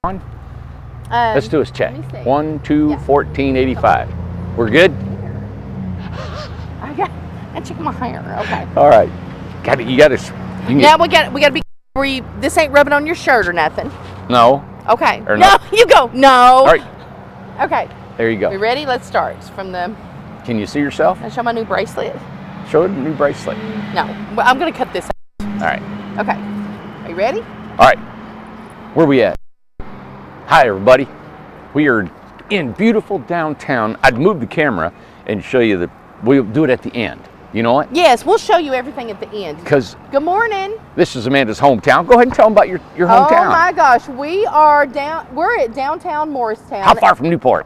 on? Let's do a check. 1, 2, 14, 85. We're good? I check my hair. Okay. All right. You got to. Now we got to be. This ain't rubbing on your shirt or nothing. No. Okay. Or no, you go. No. All right. Okay. There you go. We ready? Let's start. It's from the. Can you see yourself? Can I show my new bracelet? Show the new bracelet. No. I'm going to cut this out. All right. Okay. Are you ready? All right. Where we at? Hi, everybody. We are in beautiful downtown. I'd move the camera and show you we'll do it at the end. You know what? Yes, we'll show you everything at the end. Because good morning. This is Amanda's hometown. Go ahead and tell them about your hometown. Oh my gosh, we're at downtown Morristown. How far from Newport?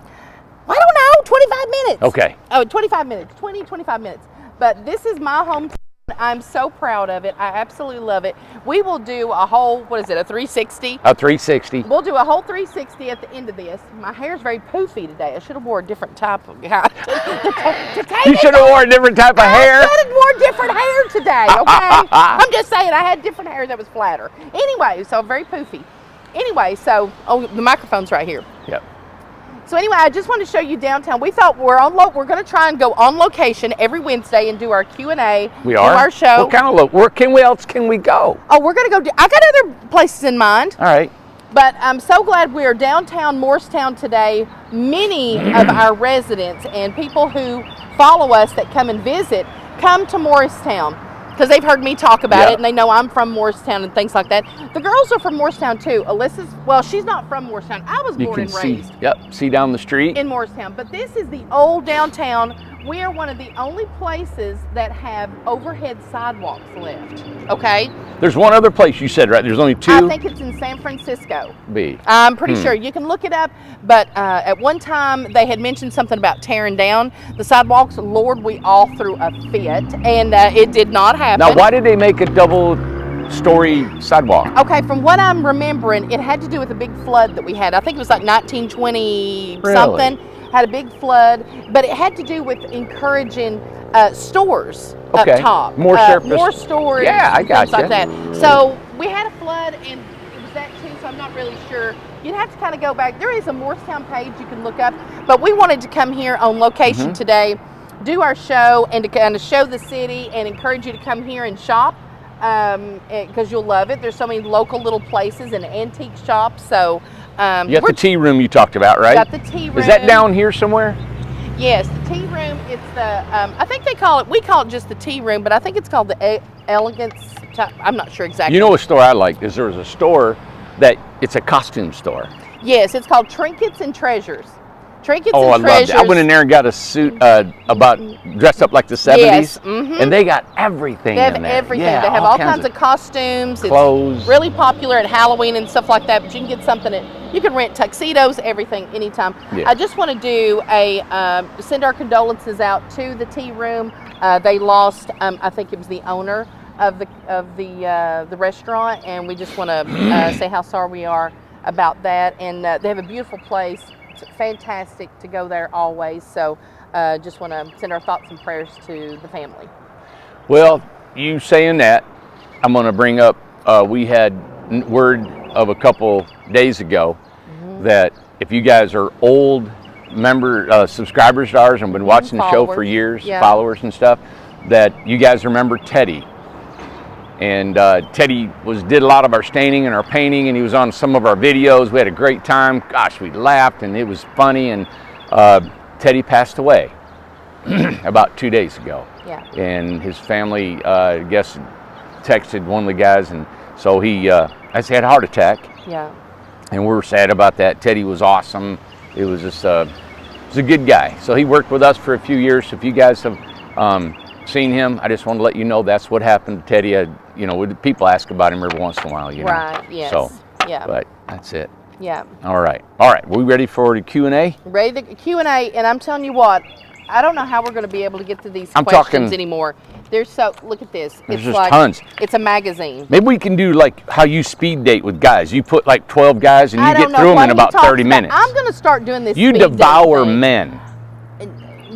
I don't know, 25 minutes. Okay. Oh, 25 minutes, 25 minutes. But this is my hometown. I'm so proud of it. I absolutely love it. We will do a whole, what is it, a 360? A 360. We'll do a whole 360 at the end of this. My hair's very poofy today. I should have wore a different type of hair. You should have worn a different type of hair? I should have worn different hair today, okay? I'm just saying I had different hair that was flatter. Anyway, so very poofy. Anyway, so, the microphone's right here. Yep. So anyway, I just wanted to show you downtown. We thought we're going to try and go on location every Wednesday and do our Q&A. We are? Do our show. What kind of where else can we go? Oh, we're going to go. I got other places in mind. All right. But I'm so glad we are downtown Morristown today. Many of our residents and people who follow us that come and visit come to Morristown because they've heard me talk about it and they know I'm from Morristown and things like that. The girls are from Morristown too. She's not from Morristown. I was born and raised. See down the street? In Morristown. But this is the old downtown. We are one of the only places that have overhead sidewalks left. Okay? There's one other place you said, right? There's only two? I think it's in San Francisco. I'm pretty sure. You can look it up. But at one time, they had mentioned something about tearing down the sidewalks. Lord, we all threw a fit. And it did not happen. Now, why did they make a double-story sidewalk? Okay, from what I'm remembering, it had to do with a big flood that we had. I think it was like 1920-something. Had a big flood, but it had to do with encouraging stores up top. More surface. More storage. Yeah, I got things like that. So we had a flood, and it was that too, so I'm not really sure. You'd have to kind of go back. There is a Morristown page you can look up, but we wanted to come here on location today, do our show, and to kind of show the city and encourage you to come here and shop because you'll love it. There's so many local little places and antique shops, so you got the tea room you talked about, right? Got the tea room. Is that down here somewhere? Yes, the tea room. It's the I think we call it just the tea room, but I think it's called the Elegance. I'm not sure exactly. You know, a store I like is there was a store that it's a costume store. Yes, it's called Trinkets and Treasures. Trinkets and Treasures. Loved it. I went in there and got a suit dressed up like the 70s. Yes, and they got everything. They have in there. everything. Yeah, they have all kinds of costumes, clothes. It's really popular at Halloween and stuff like that. But you can get something you can rent tuxedos, everything, anytime. Yeah. I just want to do send our condolences out to the tea room. They lost. I think it was the owner of the restaurant, and we just want to say how sorry we are about that. And they have a beautiful place. It's fantastic to go there always. So just want to send our thoughts and prayers to the family. Well, you saying that, I'm going to bring up, we had word of a couple days ago that if you guys are old subscribers to ours and been watching the show for years, followers and stuff, that you guys remember Teddy. And Teddy did a lot of our staining and our painting, and he was on some of our videos. We had a great time. Gosh, we laughed, and it was funny. And Teddy passed away about 2 days ago. Yeah. And his family, I guess, texted one of the guys, and so he had a heart attack. Yeah. And we were sad about that. Teddy was awesome. It was just, he was a good guy. So he worked with us for a few years. So if you guys have seen him, I just want to let you know that's what happened to Teddy. People ask about him every once in a while, you know. Right, yes. So, yeah. But that's it. Yeah. All right. Are we ready for the Q&A? Ready the Q&A, and I'm telling you what, I don't know how we're going to be able to get to these questions anymore. Look at this. There's just tons. It's a magazine. Maybe we can do like how you speed date with guys. You put like 12 guys and you get through them in about 30 minutes. I'm going to start doing this. You devour men.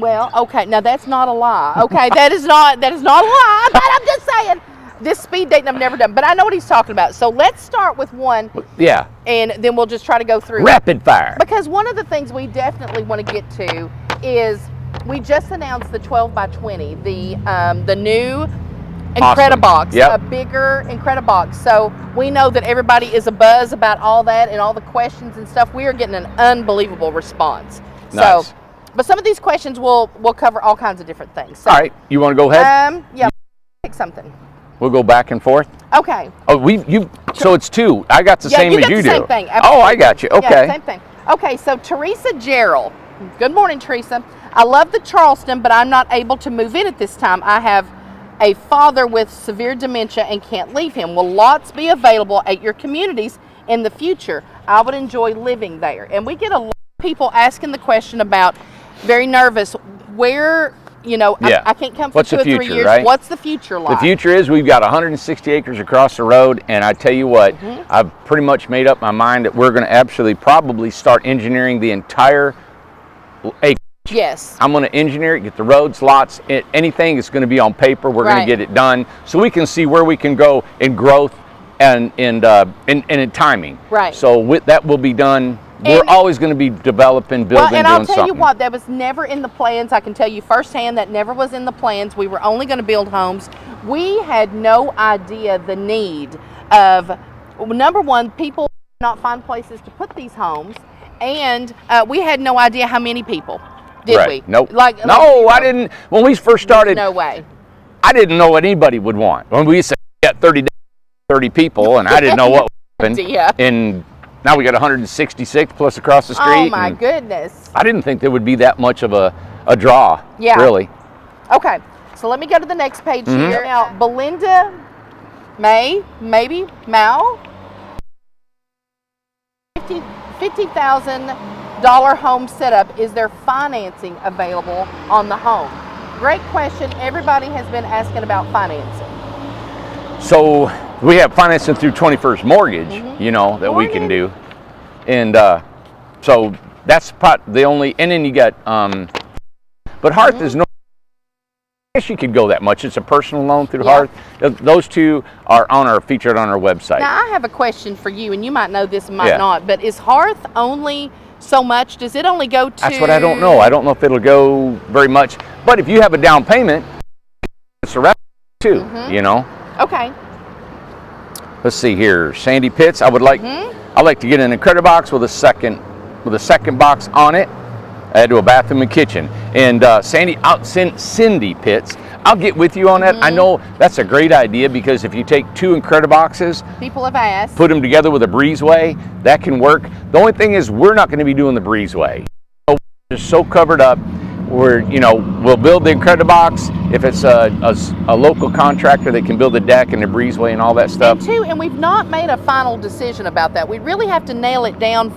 Well, okay, now that's not a lie. Okay, that is not a lie, but I'm just saying, this speed dating I've never done, but I know what he's talking about. So let's start with one. Yeah. And then we'll just try to go through Rapid fire. Because one of the things we definitely want to get to is we just announced the 12 by 20, the new Incredibox, Yep. a bigger Incredibox. So we know that everybody is abuzz about all that and all the questions and stuff. We are getting an unbelievable response. Nice. So, but some of these questions will cover all kinds of different things. So, all right, you want to go ahead? Yeah, pick something. We'll go back and forth. Okay. Oh, so it's two. I got the same as you do. Same thing. Oh, I got you. Okay. Yeah, same thing. Okay, so Teresa Gerald. Good morning, Teresa. I love the Charleston, but I'm not able to move in at this time. I have a father with severe dementia and can't leave him. Will lots be available at your communities in the future? I would enjoy living there. And we get a lot of people asking the question about, very nervous, where, I can't come for What's 2 the or 3 future, years. right? What's the future like? The future is we've got 160 acres across the road, and I tell you what, I've pretty much made up my mind that we're going to absolutely probably start engineering the entire acre. Yes. I'm going to engineer it, get the roads, lots, anything is going to be on paper. We're going to get it done so we can see where we can go in growth and in timing. Right. So that will be done. We're always going to be developing, building, and I'll doing tell something. you what, that was never in the plans. I can tell you firsthand that never was in the plans. We were only going to build homes. We had no idea the need of, number one, people not find places to put these homes, and we had no idea how many people. Did we? Nope. No, I didn't. When we first started, no way. I didn't know what anybody would want. When we said we got 30 people, and I didn't know what would happen. And now we got 166 plus across the street. Oh my goodness. I didn't think there would be that much of a draw. Yeah. Really. Okay. So let me go to the next page here. Now, Belinda maybe Mal, $50,000 home setup. Is there financing available on the home? Great question. Everybody has been asking about financing. So we have financing through 21st Mortgage, that we can do. And so that's the only, and then you got, but Hearth is no, I guess you could go that much. It's a personal loan through Hearth. Those two are featured on our website. Now I have a question for you, and you might know this and might not, but is Hearth only so much? Does it only go to? That's what I don't know. I don't know if it'll go very much, but if you have a down payment, it's a rest too, Okay. Let's see here, Sandy Pitts. I'd like to get an Incredibox with a second box on it. Add to a bathroom and kitchen. And Cindy Pitts, I'll get with you on that. I know that's a great idea because if you take two Incrediboxes, people have asked, put them together with a breezeway, that can work. The only thing is we're not going to be doing the breezeway. We're just so covered up. We'll build the Incredibox if it's a local contractor that can build a deck and a breezeway and all that stuff. And we've not made a final decision about that. We really have to nail it down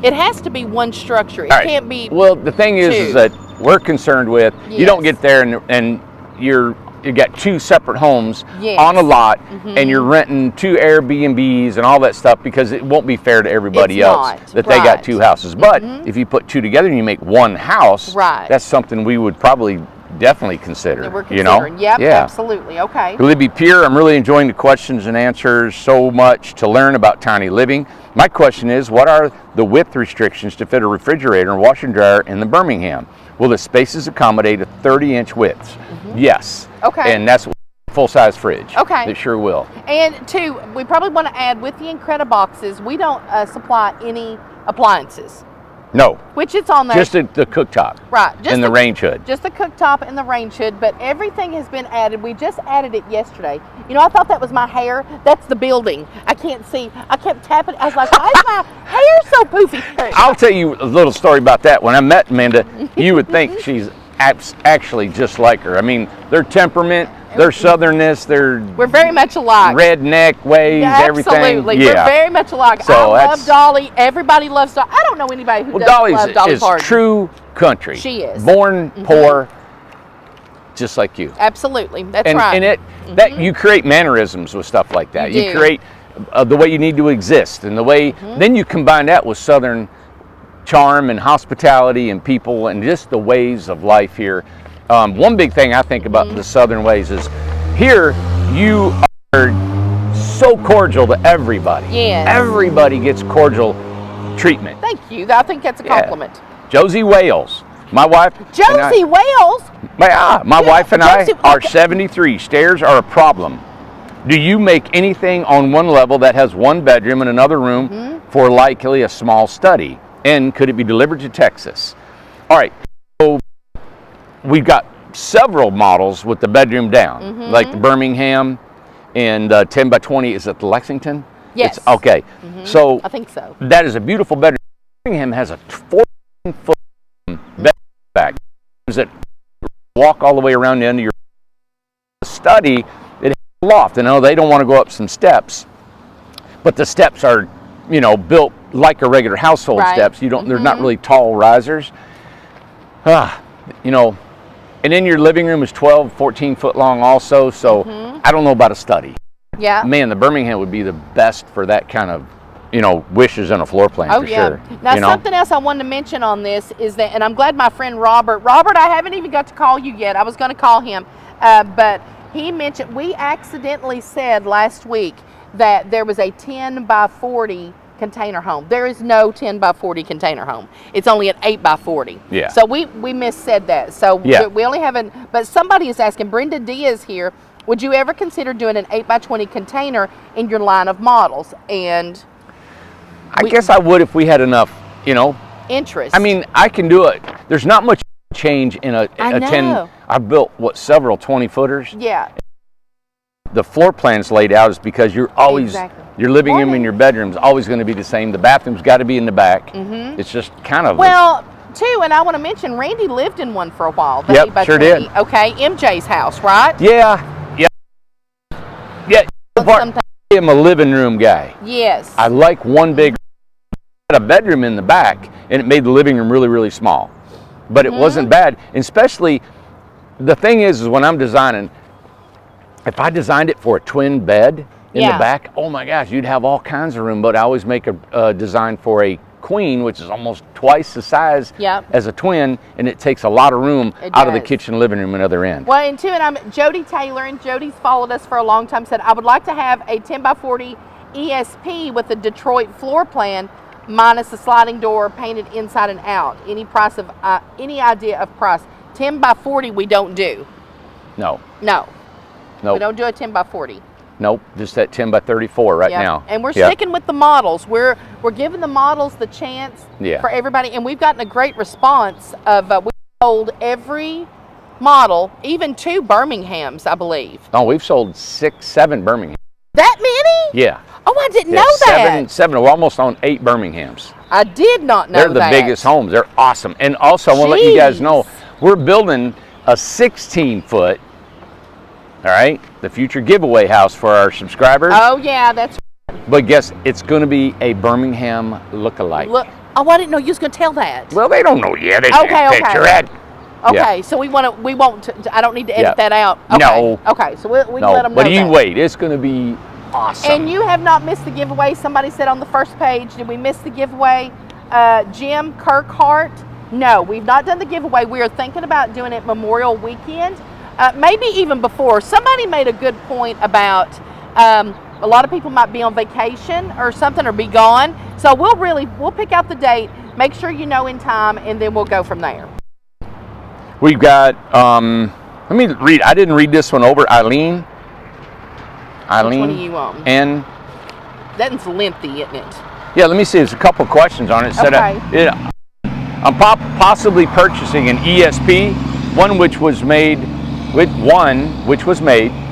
it has to be one structure. It can't be. Well, the thing is that we're concerned with, you don't get there and you got two separate homes on a lot and you're renting two Airbnbs and all that stuff because it won't be fair to everybody else that they got two houses. But if you put two together and you make one house, that's something we would probably definitely consider. We're considering. Yep, absolutely. Okay. Libby Pierre, I'm really enjoying the questions and answers so much to learn about tiny living. My question is, what are the width restrictions to fit a refrigerator and washer and dryer in the Birmingham? Will the spaces accommodate a 30-inch widths? Yes. Okay. And that's full-size fridge. Okay. It sure will. And two, we probably want to add with the Incrediboxes, we don't supply any appliances. No. Which it's on there. Just the cooktop. Right. Just and the range hood. Just the cooktop and the range hood, but everything has been added. We just added it yesterday. I thought that was my hair. That's the building. I can't see. I kept tapping. I was like, why is my hair so poofy? I'll tell you a little story about that. When I met Amanda, you would think she's actually just like her. I mean, their temperament, their southernness, we're very much alike. Redneck ways, everything. Absolutely, we're very much alike. So I love Dolly. Everybody loves Dolly. I don't know anybody who doesn't love Dolly Parton. Dolly is true country. She is. Born poor, just like you. Absolutely, that's right. And that you create mannerisms with stuff like that. You create the way you need to exist, and the way then you combine that with Southern charm and hospitality and people and just the ways of life here. One big thing I think about the Southern ways is here you are so cordial to everybody. Yes. Everybody gets cordial treatment. Thank you. I think that's a compliment. Josie Wales, my wife. Josie Wales? My wife and I Josie, are 73. Stairs are a problem. Do you make anything on one level that has one bedroom and another room for likely a small study? And could it be delivered to Texas? All right, so we've got several models with the bedroom down, like the Birmingham and 10 by 20. Is it the Lexington? Yes. Okay, so I think so. that is a beautiful bedroom. Birmingham has a 14-foot bedroom back. That walk all the way around the end of your study. It has a loft. I know they don't want to go up some steps, but the steps are, you know, built like a regular household steps. You don't. They're not really tall risers. You know, and then your living room is 12, 14 foot long also. So I don't know about a study. Yeah. Man, the Birmingham would be the best for that kind of, you know, wishes on a floor plan for sure. Now, you know? something else I wanted to mention on this is that, and I'm glad my friend Robert, I haven't even got to call you yet. I was going to call him, but he mentioned, we accidentally said last week that there was a 10 by 40 container home. There is no 10 by 40 container home. It's only an 8 by 40. Yeah. So we missaid that. So we only haven't, but somebody is asking, Brenda Diaz here, would you ever consider doing an 8 by 20 container in your line of models? And I guess I would if we had enough, you know. Interest. I mean, I can do it. There's not much change in a 10. I built, several 20 footers. Yeah. The floor plan's laid out is because you're always, your living room and your bedroom's always going to be the same. The bathroom's got to be in the back. It's just kind of. Well, too, and I want to mention, Randy lived in one for a while. The 8 by sure 20. did. Okay, MJ's house, right? Yeah. I'm a living room guy. Yes. I like one big. Had a bedroom in the back, and it made the living room really, really small. But it wasn't bad. And especially, the thing is when I'm designing, if I designed it for a twin bed in the back, oh my gosh, you'd have all kinds of room. But I always make a design for a queen, which is almost twice the size as a twin, and it takes a lot of room out of the kitchen, living room, and other end. Well, and too, and I'm Jody Taylor, and Jody's followed us for a long time, said, I would like to have a 10 by 40 ESP with a Detroit floor plan, minus the sliding door, painted inside and out. Any price of any idea of price? 10 by 40 we don't do. No. We don't do a 10 by 40. Nope, just that 10 by 34 right now. And we're sticking with the models. We're giving the models the chance for everybody, and we've gotten a great response of we sold every model, even 2 Birminghams, I believe. Oh, we've sold 6, 7 Birminghams. That many? Yeah. Oh, I didn't know that. 7. We're almost on 8 Birminghams. I did not know that. They're the biggest homes. They're awesome. And also, I want to let you guys know, we're building a 16-foot, all right, the future giveaway house for our subscribers. Oh, yeah, that's right. But guess it's going to be a Birmingham look-alike. Oh, I didn't know you was going to tell that. Well, they don't know yet. They can't picture it. Okay, so we won't, I don't need to edit that out. Okay. No. Okay, so we can let them know but you wait. It's going to be awesome. And you have not missed the giveaway. Somebody said on the first page, did we miss the giveaway? Jim Kirkhart. No, we've not done the giveaway. We are thinking about doing it Memorial Weekend, maybe even before. Somebody made a good point about a lot of people might be on vacation or something or be gone. So we'll pick out the date, make sure you know in time, and then we'll go from there. We've got, let me read. I didn't read this one over. Eileen. Which one do you want? And that's lengthy, isn't it? Yeah, let me see. There's a couple questions on it. Okay. I'm possibly purchasing an ESP, one which was made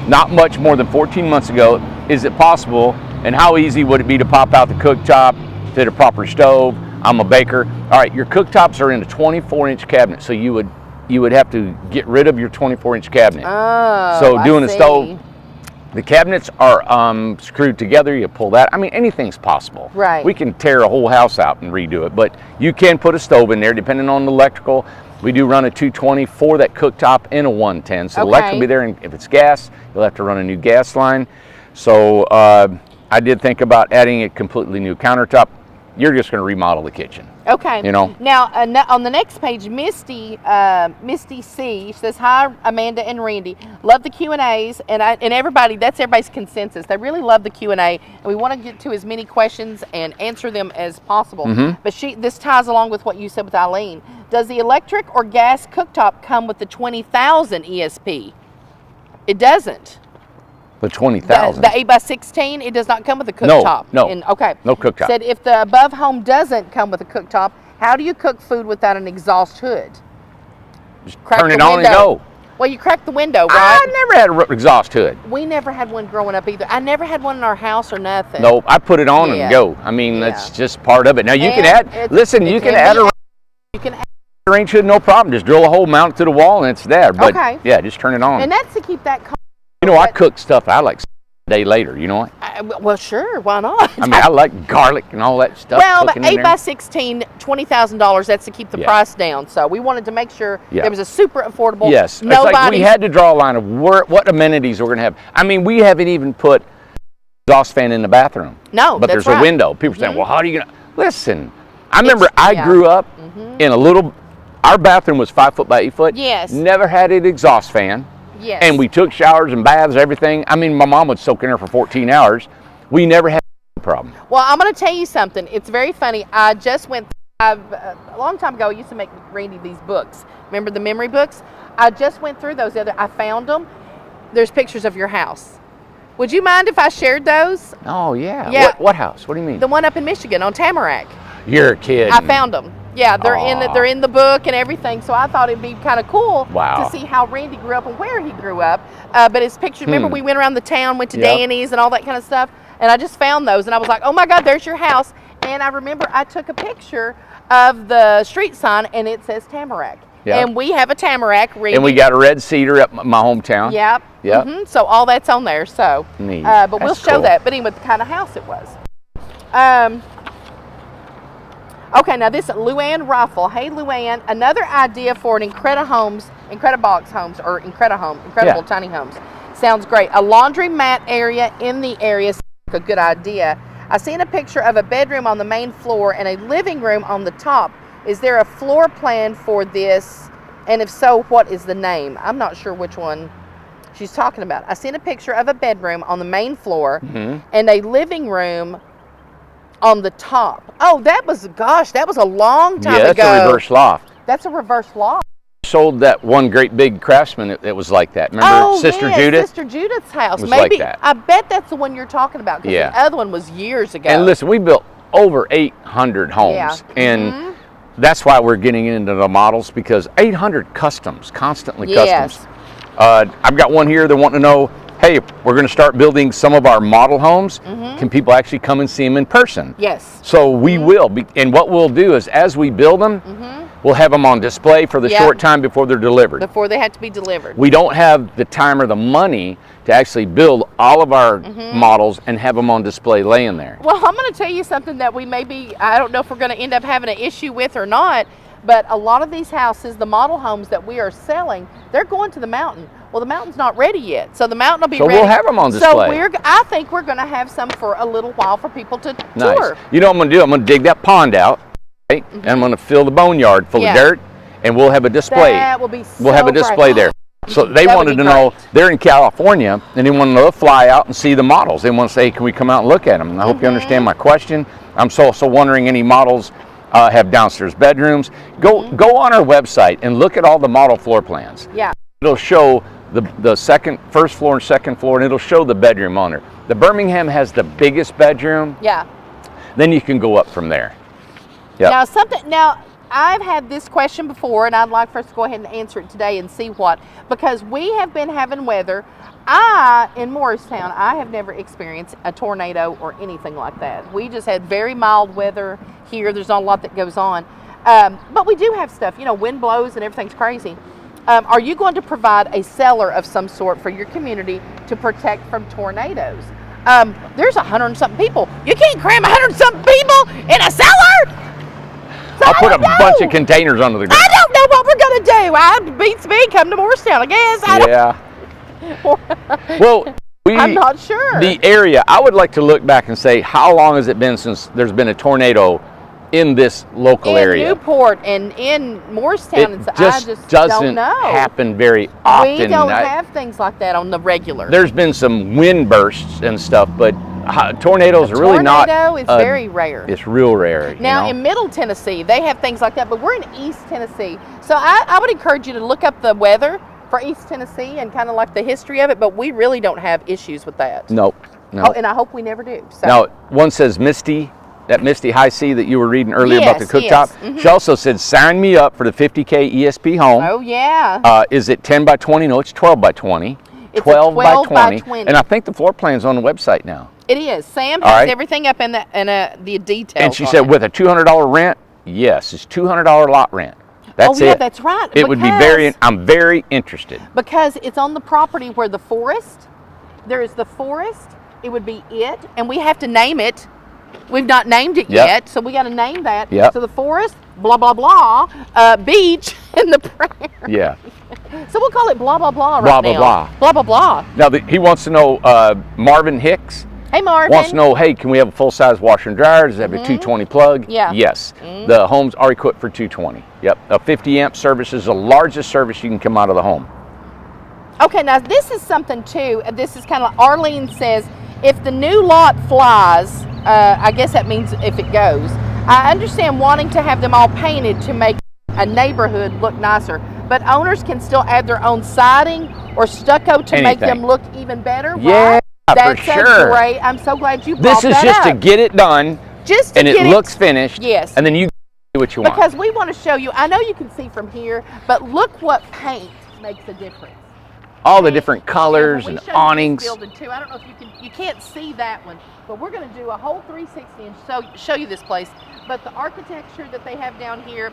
not much more than 14 months ago. Is it possible? And how easy would it be to pop out the cooktop, fit a proper stove? I'm a baker. All right, your cooktops are in a 24-inch cabinet, so you would have to get rid of your 24-inch cabinet. Oh, so doing a stove. The cabinets are screwed together. You pull that. I mean, anything's possible. Right. We can tear a whole house out and redo it, but you can put a stove in there depending on the electrical. We do run a 220 for that cooktop and a 110. So the electric will be there, and if it's gas, you'll have to run a new gas line. So I did think about adding a completely new countertop. you're just going to remodel the kitchen. Okay. You know. Now on the next page, Misty C says, "Hi, Amanda and Randy. Love the Q&As, and everybody. That's everybody's consensus. They really love the Q&A, and we want to get to as many questions and answer them as possible. But this ties along with what you said with Eileen. Does the electric or gas cooktop come with the 20,000 ESP? It doesn't. The 20,000. The 8x16, it does not come with a cooktop. No. Okay. No cooktop. Said if the above home doesn't come with a cooktop, how do you cook food without an exhaust hood? Just turn it on and go. Well, you crack the window, right? I never had an exhaust hood. We never had one growing up either. I never had one in our house or nothing. Nope, I put it on and go. I mean, that's just part of it. Now you can add, listen, you can add a range hood, no problem. Just drill a hole, mount it to the wall, and it's there. But yeah, just turn it on. And that's to keep that calm. You know, I cook stuff I like a day later, you know what? Well, sure, why not? I mean, I like garlic and all that stuff. Well, but 8x16, $20,000, that's to keep the price down. So we wanted to make sure there was a super affordable. Yes, it's like we had to draw a line of what amenities we're going to have. I mean, we haven't even put exhaust fan in the bathroom. No, but that's there's a window. People saying, well, how are you going to? Listen, I remember I grew up in a little, our bathroom was 5 foot by 8 foot. Yes. Never had an exhaust fan. Yes. And we took showers and baths, everything. I mean, my mom would soak in there for 14 hours. We never had a problem. Well, I'm going to tell you something. It's very funny. I just went, a long time ago, I used to make Randy these books. Remember the memory books? I just went through those I found them. There's pictures of your house. Would you mind if I shared those? Oh, yeah. Yeah. What house? What do you mean? The one up in Michigan on Tamarack. You're a kid. I found them. Yeah, they're in the book and everything. So I thought it'd be kind of cool to see how Randy grew up and where he grew up. But his picture. Remember, we went around the town, went to Danny's and all that kind of stuff. And I just found those, and I was like, oh my God, there's your house. And I remember I took a picture of the street sign, and it says Tamarack. Yep. And we have a Tamarack. Randy. And we got a red cedar up my hometown. Yep. Yep. So all that's on there. So neat. But we'll show that. But anyway, the kind of house it was. Okay, now this Luann Ruffle. Hey, Luann, another idea for an Incredibox homes, or Incredible tiny homes. Sounds great. A laundromat area in the area sounds like a good idea. I seen a picture of a bedroom on the main floor and a living room on the top. Is there a floor plan for this? And if so, what is the name? I'm not sure which one she's talking about. I seen a picture of a bedroom on the main floor and a living room on the top. Oh, that was a long time ago. Yeah, that's a reverse loft. That's a reverse loft. Sold that one great big Craftsman that was like that. Remember Sister Judith? Sister Judith's house. Was Maybe like that. I bet that's the one you're talking about, because the other one was years ago. And listen, we built over 800 homes, and that's why we're getting into the models, because 800 customs, constantly customs. I've got one here that want to know, hey, we're going to start building some of our model homes. Can people actually come and see them in person? Yes. So we will be, and what we'll do is, as we build them, we'll have them on display for the short time before they're delivered. Before they have to be delivered. We don't have the time or the money to actually build all of our models and have them on display laying there. Well, I'm going to tell you something that I don't know if we're going to end up having an issue with or not, but a lot of these houses, the model homes that we are selling, they're going to the mountain. Well, the mountain's not ready yet, so the mountain will be ready. So we'll have them on display. So I think we're going to have some for a little while for people to tour. You know what I'm going to do? I'm going to dig that pond out, right? And I'm going to fill the boneyard full of dirt, and we'll have a display. That will be so We'll have a display there. So they wanted to know, they're in California, and they want to fly out and see the models. They want to say, can we come out and look at them? And I hope you understand my question. I'm so also wondering, any models have downstairs bedrooms. Go on our website and look at all the model floor plans. Yeah. It'll show the first floor and second floor, and it'll show the bedroom on there. The Birmingham has the biggest bedroom. Yeah. Then you can go up from there. Yep. Now I've had this question before, and I'd like for us to go ahead and answer it today and see because we have been having weather. In Morristown, I have never experienced a tornado or anything like that. We just had very mild weather here. There's not a lot that goes on. But we do have stuff, wind blows and everything's crazy. Are you going to provide a cellar of some sort for your community to protect from tornadoes? There's 100-something people. You can't cram 100-something people in a cellar! So I'll put a bunch of containers under the ground. I don't know what we're going to do. It beats me. Come to Morristown, I guess. Well, I'm not sure. The area, I would like to look back and say, how long has it been since there's been a tornado in this local area? In Newport and in Morristown. It I just doesn't don't know. happen very often. We don't have things like that on the regular. There's been some wind bursts and stuff, but tornadoes are really not. Tornado is very rare. It's real rare. Now, in Middle Tennessee, they have things like that, but we're in East Tennessee. So I would encourage you to look up the weather for East Tennessee and kind of like the history of it, but we really don't have issues with that. Nope. Oh, and I hope we never do. So. Now, one says Misty, that Misty High C that you were reading earlier about the cooktop. Yes. Mm-hmm. She also said, sign me up for the 50K ESP home. Oh, yeah. Is it 10 by 20? No, it's 12 by 20. It's 12 by 20. And I think the floor plan's on the website now. It is. Sam has everything up in the details. And she said with a $200 rent, yes, it's $200 lot rent. That's yeah, it. that's right. It would be I'm very interested. Because it's on the property where the forest, there is the forest, it would be it, and we have to name it. We've not named it yet, so we got to name that. Yep. So the forest, blah, blah, blah, beach, and the prayer. Yeah. So we'll call it blah, blah, blah blah, right blah, now. blah. Blah, blah, blah. Now, he wants to know, Marvin Hicks. Hey, Marvin. Wants to know, hey, can we have a full-size washer and dryer? Does it have a 220 plug? Yeah. Yes. The homes are equipped for 220. Yep. A 50 amp service is the largest service you can come out of the home. Okay, now this is something too. This is kind of like Arlene says, if the new lot flies, I guess that means if it goes. I understand wanting to have them all painted to make a neighborhood look nicer, but owners can still add their own siding or stucco to make them look even better. Yeah. Right? For sure. Great. I'm so glad you brought that up. This is just to get it done, and it looks finished. Yes. And then you do what you want. Because we want to show you. I know you can see from here, but look what paint makes a difference. All the different colors and awnings. Building too. I don't know if you can't see that one, but we're going to do a whole 360 and show you this place. But the architecture that they have down here.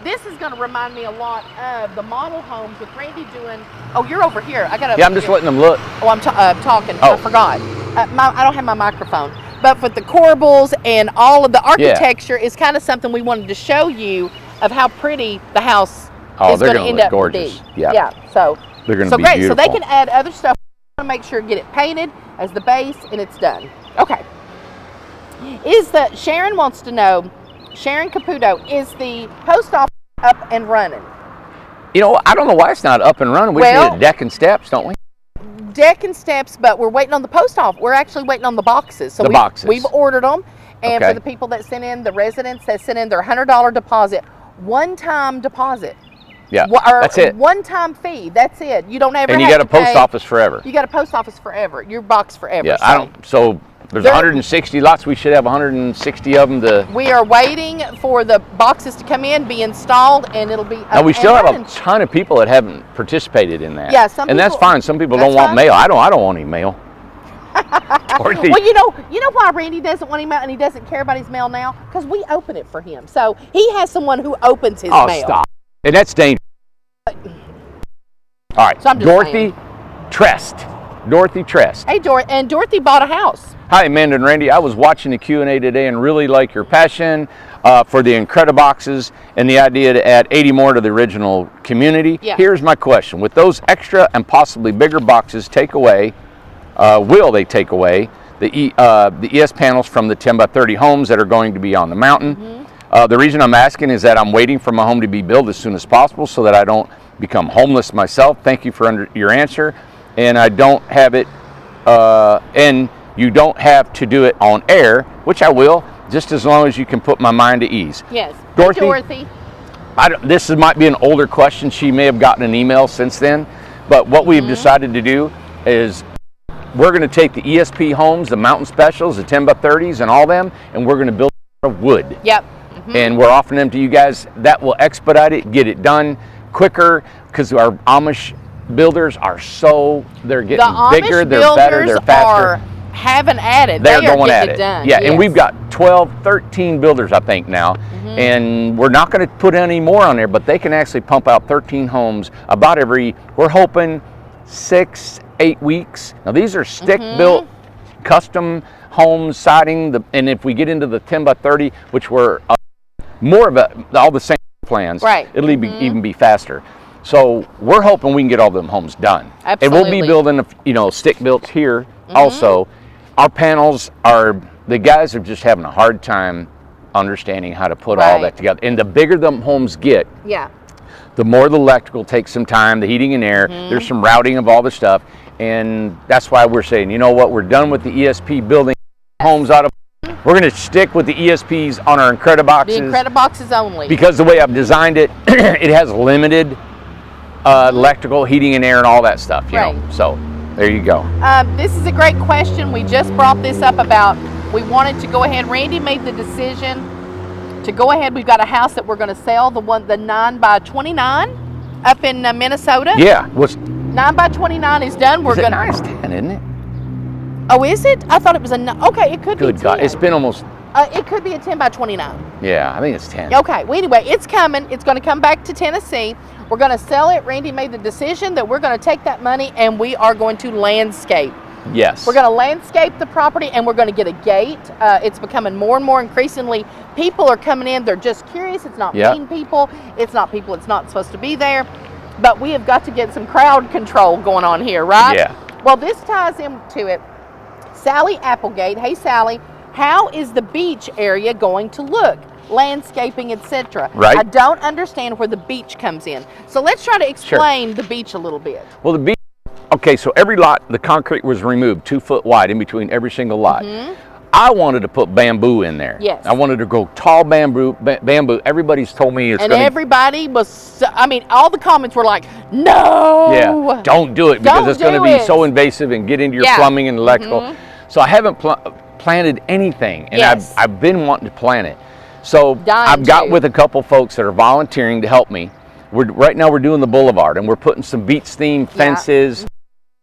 This is going to remind me a lot of the model homes with Randy doing. Oh, you're over here. I got to. Yeah, I'm just letting them look. Oh, I'm talking. Oh. I forgot. I don't have my microphone. But with the corbels and all of the architecture is kind of something we wanted to show you of how pretty the house is going to end up gorgeous. Being. Yeah. So they're going to be great. beautiful. So they can add other stuff. We want to make sure get it painted as the base and it's done. Okay. Sharon wants to know. Sharon Caputo, is the post office up and running? You know, I don't know why it's not up and running. We need a deck and steps, don't we? Deck and steps, but we're waiting on the post office. We're actually waiting on the boxes. So we've ordered them. And for the people that sent in, the residents that sent in their $100 deposit, one-time deposit. Yeah, that's it. One-time fee. That's it. You don't ever. And you got a post office forever. You got a post office forever. Your box forever. Yeah, so there's 160 lots. We should have 160 of them. We are waiting for the boxes to come in, be installed, and it'll be. Now we still have a ton of people that haven't participated in that. Yeah, and that's fine. Some people don't want mail. I don't want any mail. Well, you know why Randy doesn't want him out and he doesn't care about his mail now? Because we open it for him. So he has someone who opens his mail. Oh, stop! And that's dangerous. All right, so Dorothy Trest. Dorothy Trest. Hey, Dorothy bought a house. Hi, Amanda and Randy. I was watching the Q&A today and really like your passion for the Incrediboxes and the idea to add 80 more to the original community. Yeah. Here's my question. With those extra and possibly bigger boxes take away, will they take away the ES panels from the 10 by 30 homes that are going to be on the mountain? Mm-hmm. The reason I'm asking is that I'm waiting for my home to be built as soon as possible so that I don't become homeless myself. Thank you for your answer. And I don't have it, and you don't have to do it on air, which I will, just as long as you can put my mind at ease. Yes. Dorothy. Hey, Dorothy. This might be an older question. She may have gotten an email since then. But what we've decided to do is we're going to take the ESP homes, the mountain specials, the 10 by 30s, and all them, and we're going to build out of wood. Yep. And we're offering them to you guys. That will expedite it, get it done quicker, because our Amish builders are they're getting bigger, they're better, they're faster. Haven't added. They're they are going getting at it. It done. Yeah, yes. And we've got 12, 13 builders, I think, now. And we're not going to put any more on there, but they can actually pump out 13 homes about we're hoping 6-8 weeks. Now, these are stick-built, custom homes, siding, and if we get into the 10 by 30, which were more of all the same plans, right. It'll even be faster. So we're hoping we can get all them homes done. Absolutely. And we'll be building, stick built here Also, our panels the guys are just having a hard time understanding how to put all that together. And the bigger the homes get, the more the electrical takes some time, the heating and air, there's some routing of all the stuff. And that's why we're saying, you know what, we're done with the ESP building homes out of. We're going to stick with the ESPs on our Incrediboxes. The Incrediboxes only. Because the way I've designed it, it has limited electrical, heating and air and all that stuff, you know. So there you go. This is a great question. We just brought this up about, we wanted to go ahead. Randy made the decision to go ahead. We've got a house that we're going to sell, the 9 by 29 up in Minnesota. Yeah. 9 by 29 is done. We're going to. Nice 10, isn't it? Oh, is it? I thought it was okay, it could be 10. Good God, it's been almost. It could be a 10 by 29. Yeah, I think it's 10. Okay, well anyway, it's coming. It's going to come back to Tennessee. We're going to sell it. Randy made the decision that we're going to take that money and we are going to landscape. Yes. We're going to landscape the property and we're going to get a gate. It's becoming more and more increasingly. People are coming in. They're just curious. It's not mean people. It's not people. It's not supposed to be there. But we have got to get some crowd control going on here, right? Yeah. Well, this ties into it. Sally Applegate. Hey, Sally. How is the beach area going to look? Landscaping, etc. Right. I don't understand where the beach comes in. So let's try to explain the beach a little bit. Well, the beach, okay, so every lot, the concrete was removed 2 foot wide in between every single lot. I wanted to put bamboo in there. Yes. I wanted to grow tall bamboo. Everybody's told me it's and going to. Everybody was, I mean, all the comments were like, no. Yeah, don't do it because it's going to be so invasive and get into your plumbing and electrical. So I haven't planted anything, and I've been wanting to plant it. So I've got with a couple folks that are volunteering to help me. Right now we're doing the boulevard, and we're putting some beach themed fences,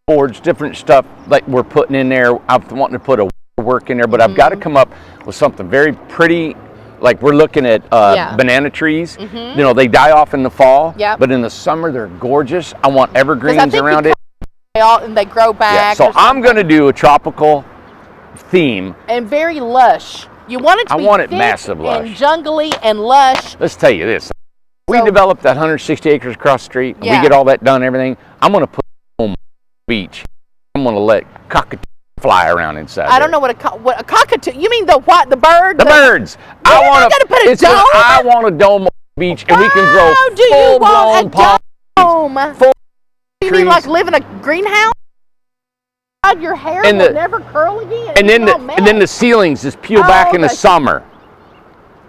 boards, different stuff like we're putting in there. I'm wanting to put a work in there, but I've got to come up with something very pretty. Like we're looking at banana trees. You know, they die off in the fall, but in the summer they're gorgeous. I want evergreens around it. And they grow back. So I'm going to do a tropical theme. And very lush. You want it to be thick massive lush. and jungly and lush. Let's tell you this. We developed that 160 acres across the street. We get all that done, everything. I'm going to put on the beach. I'm going to let cockatoos fly around inside. I don't know what a cockatoo. You mean the what? The bird? The birds. I want to put a dome. I want a dome on the beach, and we can grow full-blown palm trees. You mean like live in a greenhouse? Your hair will never curl again. And then the ceilings just peel back in the summer,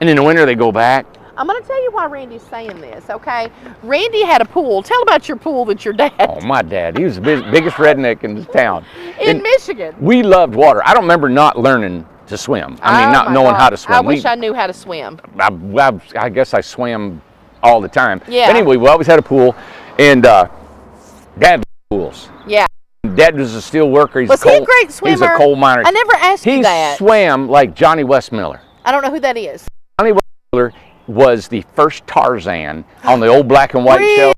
and in the winter they go back. I'm going to tell you why Randy's saying this, okay? Randy had a pool. Tell about your pool that your dad. Oh, my dad. He was the biggest redneck in the town. In Michigan. We loved water. I don't remember not learning to swim. I mean, not knowing how to swim. I wish I knew how to swim. I guess I swam all the time. Yeah. But anyway, we always had a pool, and Dad loved pools. Yeah. Dad was a steel worker. Was he a great swimmer? He's a coal miner. I never asked you that. He swam like Johnny Westmiller. I don't know who that is. Johnny Westmiller was the first Tarzan on the old black and white show.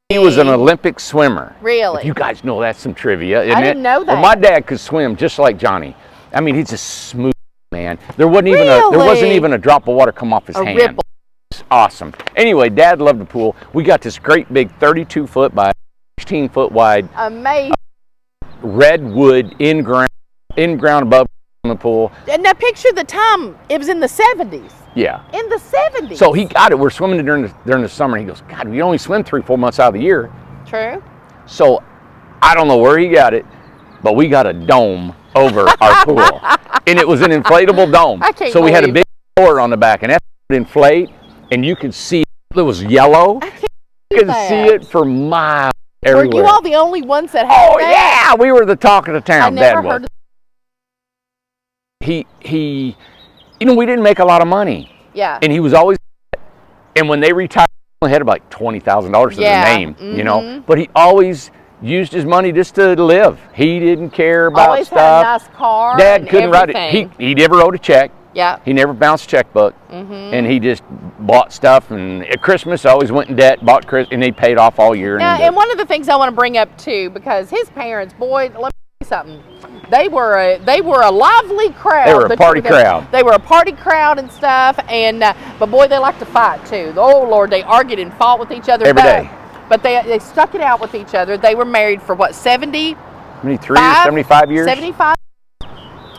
He was an Olympic swimmer. Really? If you guys know that's some trivia, isn't it? I didn't know that. Well, my dad could swim just like Johnny. I mean, he's a smooth man. There wasn't even a drop of water come off his hand. Ripple. It's awesome. Anyway, Dad loved the pool. We got this great big 32 foot by 16 foot wide. Amazing. Redwood in ground above the pool. And now picture the time, it was in the 70s. Yeah. In the 70s. So he got it. We're swimming during the summer. He goes, God, we only swim 3-4 months out of the year. True. So I don't know where he got it, but we got a dome over our pool. And it was an inflatable dome. So we had a big door on the back, and that would inflate, and you could see it was yellow. You could see it for miles. Everywhere. Were you all the only ones that had that? Yeah, we were the talk of the town. I never heard of he, you know, we didn't make a lot of money. Yeah. And he was always, and when they retired, he only had about $20,000 to their name, you know. But he always used his money just to live. He didn't care about always stuff. Had a nice car. Dad couldn't write it. He never wrote a check. Yeah. He never bounced a checkbook. And he just bought stuff, and at Christmas always went in debt, bought Christmas, and they paid off all year. And one of the things I want to bring up too, because his parents, boy, let me tell you something. They were a lively crowd. They were a party crowd. They were a party crowd and stuff, and but boy, they like to fight too. Oh Lord, they argued and fought with each other every day. But they stuck it out with each other. They were married for what, 70 73 or 75 years? 75.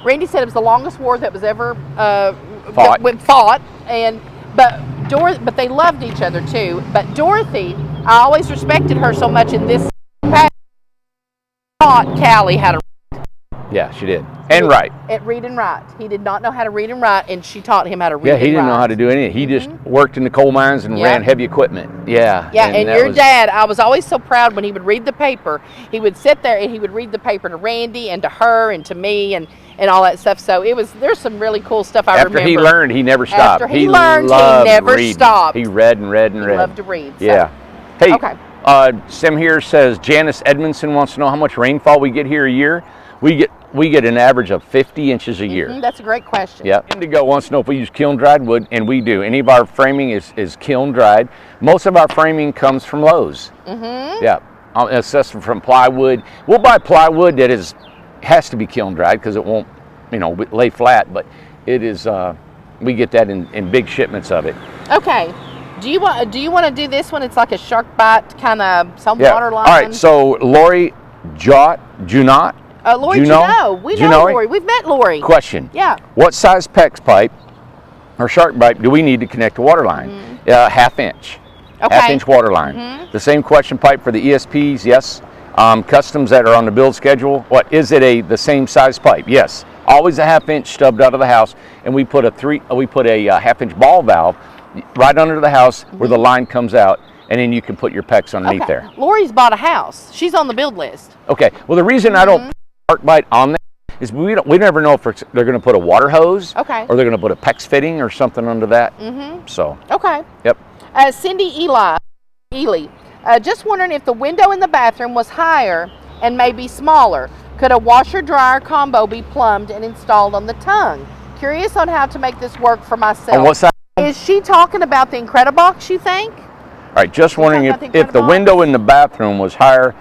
Randy said it was the longest war that was ever Fought. But they loved each other too. But Dorothy, I always respected her so much in this. Taught Callie how to. Yeah, she did. And write. Read and write. He did not know how to read and write, and she taught him how to read and write. Yeah, he didn't know how to do anything. He just worked in the coal mines and ran heavy equipment. Yeah. Yeah, and your dad, I was always so proud when he would read the paper. He would sit there and he would read the paper to Randy and to her and to me and all that stuff. So there's some really cool stuff I remember. After he learned, he never stopped. After he learned, he never stopped. He read and read and read. He loved to read. So. Yeah. Hey, okay. Sim here says Janice Edmondson wants to know how much rainfall we get here a year. We get an average of 50 inches a year. That's a great question. Yeah. Indigo wants to know if we use kiln dried wood, and we do. Any of our framing is kiln dried. Most of our framing comes from Lowe's. Yeah. Assessed from plywood. We'll buy plywood that has to be kiln dried because it won't, lay flat. But it is. We get that in big shipments of it. Okay. Do you want to do this one? It's like a shark bite kind of some water line. All right. So Lori Junot. Lori, we know Lori. We've met Lori. Question. Yeah. What size PEX pipe or shark pipe do we need to connect to water line? Half inch. Okay. Half inch water line. The same question pipe for the ESPs, yes. Customs that are on the build schedule. What is it? The same size pipe? Yes. Always a half inch stubbed out of the house, and we put a half inch ball valve right under the house where the line comes out. And then you can put your PEX underneath there. Lori's bought a house. She's on the build list. Okay. Well, the reason I don't shark bite on there is we never know if they're going to put a water hose or they're going to put a PEX fitting or something under that. So. Okay. Yep. Cindy Ely, just wondering if the window in the bathroom was higher and maybe smaller. Could a washer-dryer combo be plumbed and installed on the tongue? Curious on how to make this work for myself. On what side? Is she talking about the Incredibox, you think? All right, just wondering if the window in the bathroom was higher,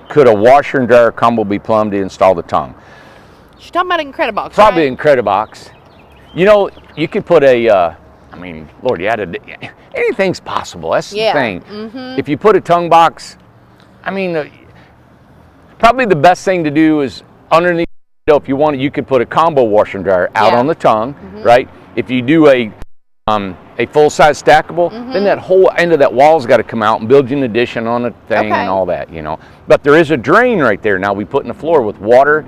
could a washer and dryer combo be plumbed to install the tongue? She's talking about Incredibox, Probably right? Incredibox. You could put Lord, anything's possible. That's the thing. If you put a tongue box, probably the best thing to do is underneath the window, if you want it, you could put a combo washer and dryer out on the tongue, right? If you do a full-size stackable, then that whole end of that wall's got to come out and build you an addition on the thing and all that, But there is a drain right there now we put in the floor with water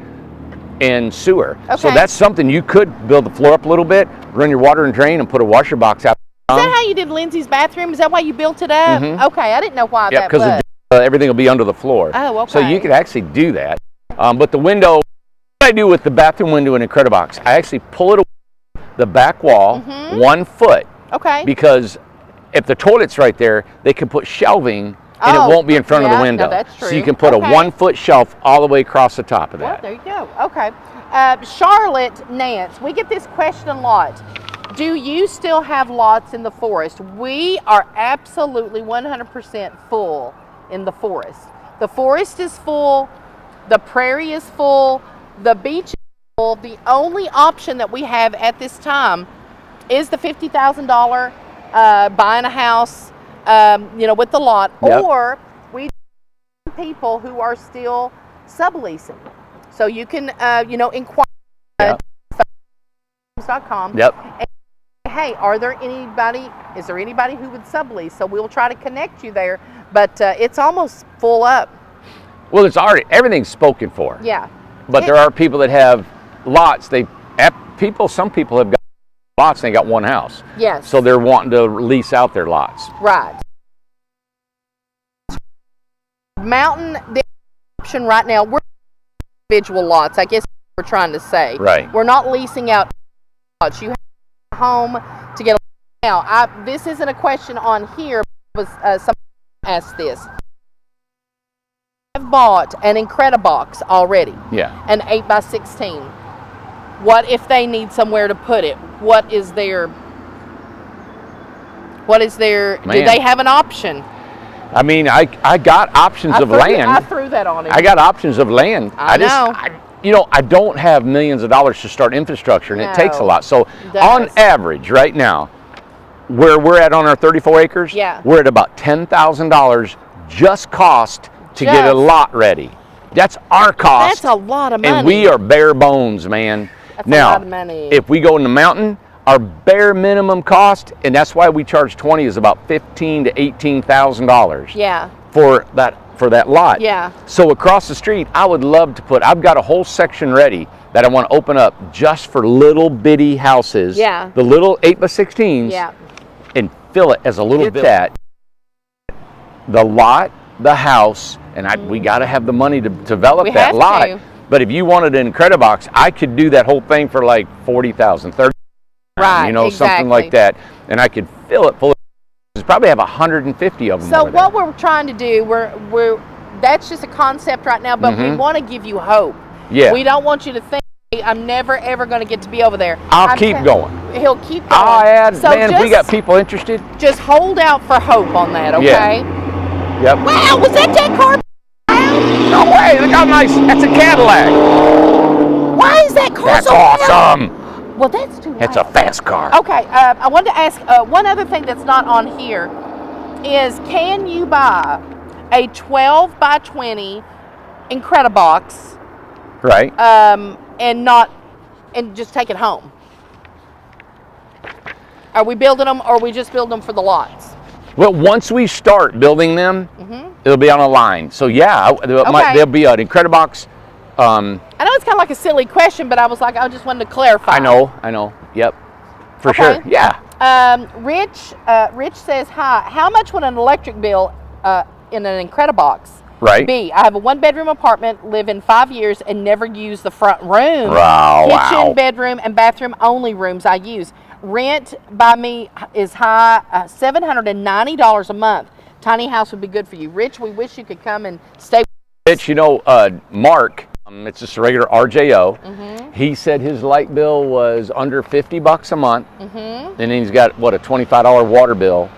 and sewer. So that's something you could build the floor up a little bit, run your water and drain, and put a washer box out. Is that how you did Lindsay's bathroom? Is that why you built it up? Okay, I didn't know why that was. Yeah, because everything will be under the floor. Oh, okay. So you could actually do that. But the window, what I do with the bathroom window in Incredibox, I actually pull it away the back wall 1 foot. Okay. Because if the toilet's right there, they can put shelving and it won't be in front of the window. No, that's true. So you can put a 1 foot shelf all the way across the top of that. Well, there you go. Okay. Charlotte Nance, we get this question a lot. Do you still have lots in the forest? We are absolutely 100% full in the forest. The forest is full. The prairie is full. The beach is full. The only option that we have at this time is the $50,000 buying a house, with the lot, or we people who are still subleasing. So you can, inquire .com. And, hey, is there anybody who would sublease? So we'll try to connect you there, but it's almost full up. Well, everything's spoken for. Yeah. But there are people that have lots. Some people have got lots and they got one house. Yes. So they're wanting to lease out their lots. Right. Mountain, the option right now, we're individual lots, I guess we're trying to say. Right. We're not leasing out lots. You have a home to get a now. This isn't a question on here, but somebody asked this. I've bought an Incredibox already. Yeah. An 8x16. What if they need somewhere to put it? What is their do they have an option? I got options of land. I threw that on him. I got options of land. I know. I don't have millions of dollars to start infrastructure, and it takes a lot. So on average right now, where we're at on our 34 acres, we're at about $10,000 just cost to get a lot ready. That's our cost. That's a lot of money. And we are bare bones, man. That's now, a lot of money. if we go in the mountain, our bare minimum cost, and that's why we charge 20, is about $15,000 to $18,000. Yeah. For that lot. Yeah. So across the street, I would love to I've got a whole section ready that I want to open up just for little bitty houses. Yeah. The little 8x16s. Yeah. And fill it as a little bit. That the lot, the house, and we got to have the money to develop that lot. To. But if you wanted an Incredibox, I could do that whole thing for like $40,000, $30,000, right, you know, exactly. something like that, and I could fill it full of. Probably have 150 of them. So what we're trying to do, we're that's just a concept right now, but we want to give you hope. Yeah. We don't want you to think I'm never ever going to get to be over there. I'll keep going. He'll keep going. I'll add, so man, if we got people interested. Just hold out for hope on that, okay? Yeah. Yep. Wow, was that car? No way! Look how nice. That's a Cadillac. Why is that car That's so awesome. loud? Well, that's too loud. It's a fast car. Okay, I wanted to ask one other thing that's not on here is, can you buy a 12 by 20 Incredibox, Right. and just take it home? Are we building them, or are we just building them for the lots? Well, once we start building them, it'll be on a line. So yeah, there'll be an Incredibox. I know it's kind of like a silly question, but I was like, I just wanted to clarify. I know. Yep. For sure. Yeah. Rich says, hi, how much would an electric bill in an Incredibox be? I have a 1-bedroom apartment, live in 5 years, and never use the front room. Kitchen, bedroom, and bathroom only rooms I use. Rent by me is high, $790 a month. Tiny house would be good for you. Rich, we wish you could come and stay. Rich, you know, Mark, it's just a regular RJO. He said his light bill was under $50 a month, and then he's got a $25 water bill,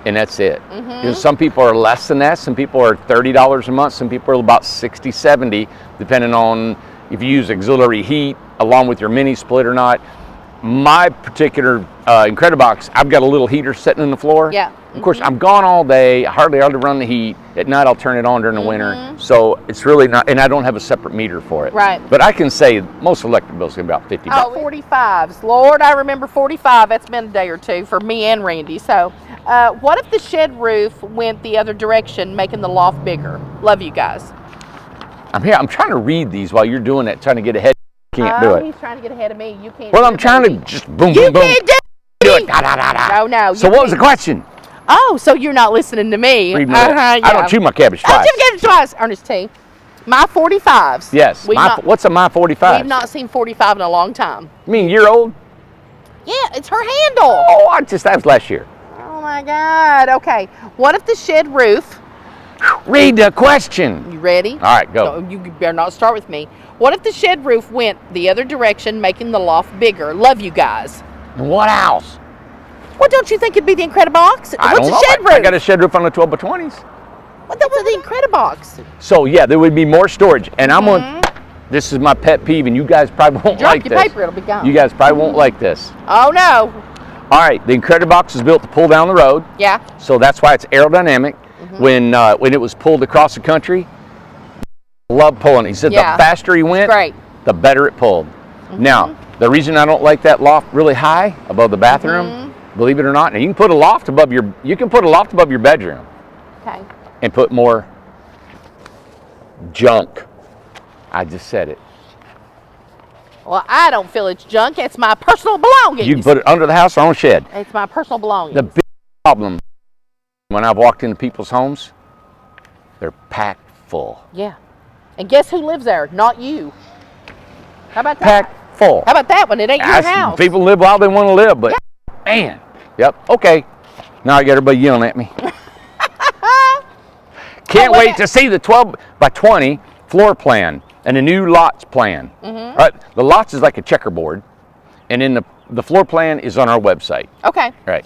and that's it. You know, some people are less than that. Some people are $30 a month. Some people are about 60, 70, depending on if you use auxiliary heat along with your mini split or not. My particular Incredibox, I've got a little heater sitting in the floor. Yeah. Of course, I'm gone all day. I hardly run the heat. At night, I'll turn it on during the winter. So it's really not, and I don't have a separate meter for it. Right. But I can say most electric bills are about $50. Oh, 45s. Lord, I remember 45. That's been a day or two for me and Randy. So what if the shed roof went the other direction, making the loft bigger? Love you guys. I'm here. I'm trying to read these while you're doing that, trying to get ahead. Can't do it. He's trying to get ahead of me. You can't. Well, I'm trying to just boom, you boom, boom. Can't do it. Da, da, da, da. No. So what was the question? Oh, so you're not listening to me. Read me that. I don't chew my cabbage twice. I chew cabbage twice, Ernest T. My 45s. Yes. What's a my 45? We've not seen 45 in a long time. You mean year old? Yeah, it's her handle. Oh, that was last year. Oh my God. Okay. What if the shed roof? Read the question. You ready? All right, go. No, you better not start with me. What if the shed roof went the other direction, making the loft bigger? Love you guys. And what else? What, don't you think it'd be the Incredibox? I What's don't a know. shed roof? I got a shed roof on the 12 by 20s. What the was the Incredibox? So yeah, there would be more storage, and I'm on. This is my pet peeve, and you guys probably won't like your this. Paper, it'll be gone. You guys probably won't like this. Oh no. All right, the Incredibox is built to pull down the road. Yeah. So that's why it's aerodynamic. When it was pulled across the country, love pulling. He said the faster he went, the better it pulled. Now, the reason I don't like that loft really high above the bathroom, believe it or not, and you can put a loft above your bedroom. Okay. And put more junk. I just said it. Well, I don't feel it's junk. It's my personal belongings. You can put it under the house or on shed. It's my personal belongings. The big problem when I've walked into people's homes, they're packed full. Yeah. And guess who lives there? Not you. How about that? Packed full. How about that one? It ain't your house. People live while they want to live, but man. Yep. Okay. Now I got everybody yelling at me. Can't wait to see the 12 by 20 floor plan and the new lots plan. All right. The lots is like a checkerboard, and then the floor plan is on our website. Okay. All right.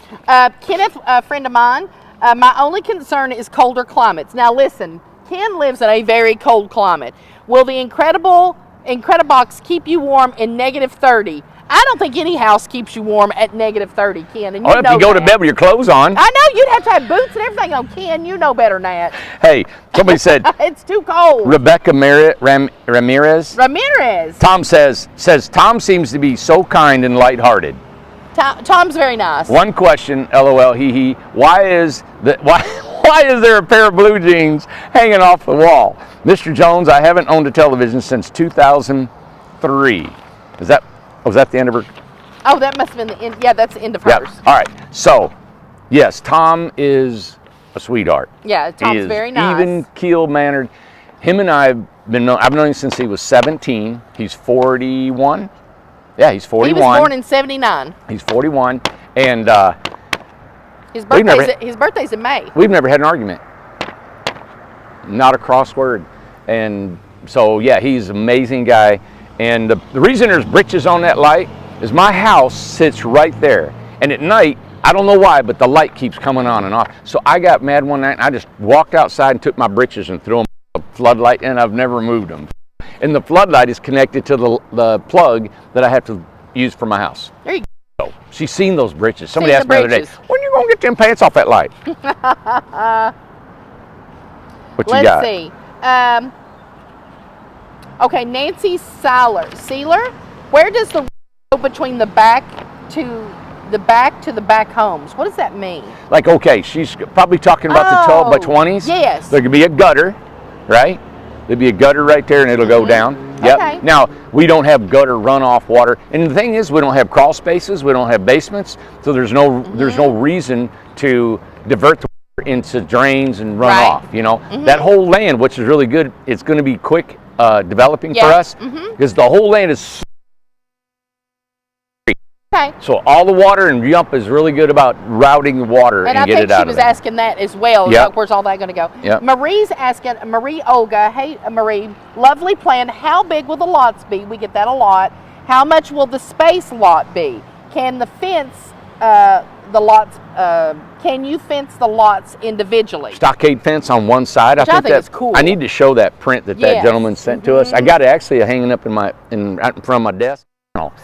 Kenneth, a friend of mine, my only concern is colder climates. Now listen, Ken lives in a very cold climate. Will the Incredibox keep you warm in -30? I don't think any house keeps you warm at -30, Ken. And you Or if know you go that. to bed with your clothes on. I know you'd have to have boots and everything on, Ken. You know better than that. Hey, somebody said It's too cold. Rebecca Ramirez. Ramirez. Tom says Tom seems to be so kind and lighthearted. Tom's very nice. One question, LOL, hee hee. Why is there a pair of blue jeans hanging off the wall? Mr. Jones, I haven't owned a television since 2003. Was that the end of her? Oh, that must have been the end. Yeah, that's the end of Yeah. hers. All right. So, yes, Tom is a sweetheart. Yeah, He Tom's is very nice. even keel mannered. Him and I I've known him since he was 17. He's 41. Yeah, he's 41. He was born in '79. He's 41, and His birthday's in May. we've never had an argument. Not a crossword. And so, yeah, he's an amazing guy. And the reason there's britches on that light is my house sits right there. And at night, I don't know why, but the light keeps coming on and off. So I got mad one night, and I just walked outside and took my britches and threw them on the floodlight, and I've never moved them. And the floodlight is connected to the plug that I have to use for my house. There you go. So she's seen those britches. Somebody Seen asked the me the other day, britches. when you going to get them pants off that light? What you got? Let's see. Okay, Nancy Sealer. Where does the go between the back to the back homes? What does that mean? Like, okay, she's probably talking about the 12 by 20s. Yes. There could be a gutter, right? There'd be a gutter right there, and it'll go down. Yep. Okay. Now, we don't have gutter runoff water. And the thing is, we don't have crawl spaces. We don't have basements. So there's no reason to divert the water into drains and run Right. off. You know, that whole land, which is really good, it's going to be quick developing for Yeah. us because the whole land is. Okay. So all the water and Yump is really good about routing the water and I get think it out she of was there. asking that as well. Yep. Like, where's all that going to go? Yep. Marie's asking, Marie Olga, hey Marie, lovely plan. How big will the lots be? We get that a lot. How much will the space lot be? Can the fence the lots? Can you fence the lots individually? Stockade fence on one side. Which I think is cool. I need to show that print that Yes. gentleman sent to us. I got it actually hanging up right in front of my desk.